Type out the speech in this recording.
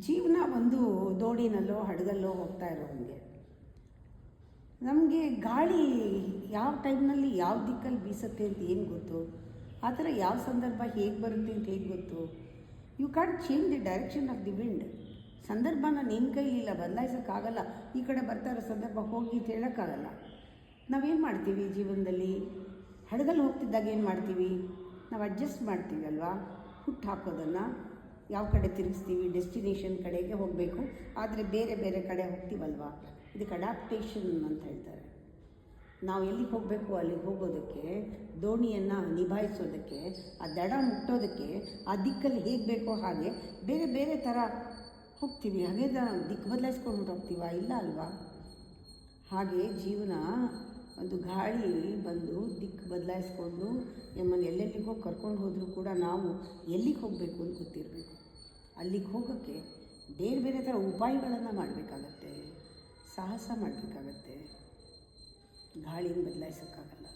ಜೀವನ ಒಂದು ದೋಣಿನಲ್ಲೋ ಹಡಗಲ್ಲೋ ಹೋಗ್ತಾ ಇರೋ ಹಾಗೆ ನಮಗೆ ಗಾಳಿ ಯಾವ ಟೈಮ್ನಲ್ಲಿ ಯಾವ ದಿಕ್ಕಲ್ಲಿ ಬೀಸುತ್ತೆ ಅಂತ ಏನು ಗೊತ್ತು, ಆ ಥರ ಯಾವ ಸಂದರ್ಭ ಹೇಗೆ ಬರುತ್ತೆ ಅಂತ ಹೇಗೆ ಗೊತ್ತು. You can change the direction of the wind. ಸಂದರ್ಭನ ನಿನ್ನ ಕೈಲಿಲ್ಲ, ಬದಲಾಯಿಸೋಕ್ಕಾಗಲ್ಲ. ಈ ಕಡೆ ಬರ್ತಾ ಇರೋ ಸಂದರ್ಭ ಹೋಗಿ ಅಂತ ಹೇಳೋಕ್ಕಾಗಲ್ಲ. ನಾವೇನು ಮಾಡ್ತೀವಿ ಜೀವನದಲ್ಲಿ? ಹಡಗಲ್ಲಿ ಹೋಗ್ತಿದ್ದಾಗ ಏನು ಮಾಡ್ತೀವಿ? ನಾವು ಅಡ್ಜಸ್ಟ್ ಮಾಡ್ತೀವಿ ಅಲ್ವಾ, ಹುಟ್ಟು ಹಾಕೋದನ್ನು. ಯಾವ ಕಡೆ ತಿರುಗಿಸ್ತೀವಿ? ಡೆಸ್ಟಿನೇಷನ್ ಕಡೆಗೆ ಹೋಗಬೇಕು, ಆದರೆ ಬೇರೆ ಬೇರೆ ಕಡೆ ಹೋಗ್ತೀವಲ್ವ. ಇದಕ್ಕೆ ಅಡಾಪ್ಟೇಷನ್ ಅಂತ ಹೇಳ್ತಾರೆ. ನಾವು ಎಲ್ಲಿಗೆ ಹೋಗಬೇಕು ಅಲ್ಲಿಗೆ ಹೋಗೋದಕ್ಕೆ, ದೋಣಿಯನ್ನು ನಿಭಾಯಿಸೋದಕ್ಕೆ, ಆ ದಡ ಮುಟ್ಟೋದಕ್ಕೆ, ಆ ದಿಕ್ಕಲ್ಲಿ ಹೇಗೆ ಬೇಕೋ ಹಾಗೆ ಬೇರೆ ಬೇರೆ ಥರ ಹೋಗ್ತೀವಿ. ಹಾಗೆ ದಿಕ್ಕು ಬದಲಾಯಿಸ್ಕೊಂಡು ಹೋಗ್ತೀವ? ಇಲ್ಲ ಅಲ್ವಾ. ಹಾಗೆ ಜೀವನ ಒಂದು ಗಾಳಿ ಬಂದು ದಿಕ್ಕು ಬದಲಾಯಿಸ್ಕೊಂಡು ನಮ್ಮನ್ನು ಎಲ್ಲೆಲ್ಲಿಗೋ ಕರ್ಕೊಂಡು ಹೋದರೂ ಕೂಡ ನಾವು ಎಲ್ಲಿಗೆ ಹೋಗಬೇಕು ಅಂತ ಗೊತ್ತಿರಬೇಕು. ಅಲ್ಲಿಗೆ ಹೋಗೋಕ್ಕೆ ಬೇರೆ ಬೇರೆ ಥರ ಉಪಾಯಗಳನ್ನು ಮಾಡಬೇಕಾಗತ್ತೆ, ಸಾಹಸ ಮಾಡಬೇಕಾಗತ್ತೆ. ಗಾಳಿನ ಬದಲಾಯಿಸೋಕ್ಕಾಗಲ್ಲ.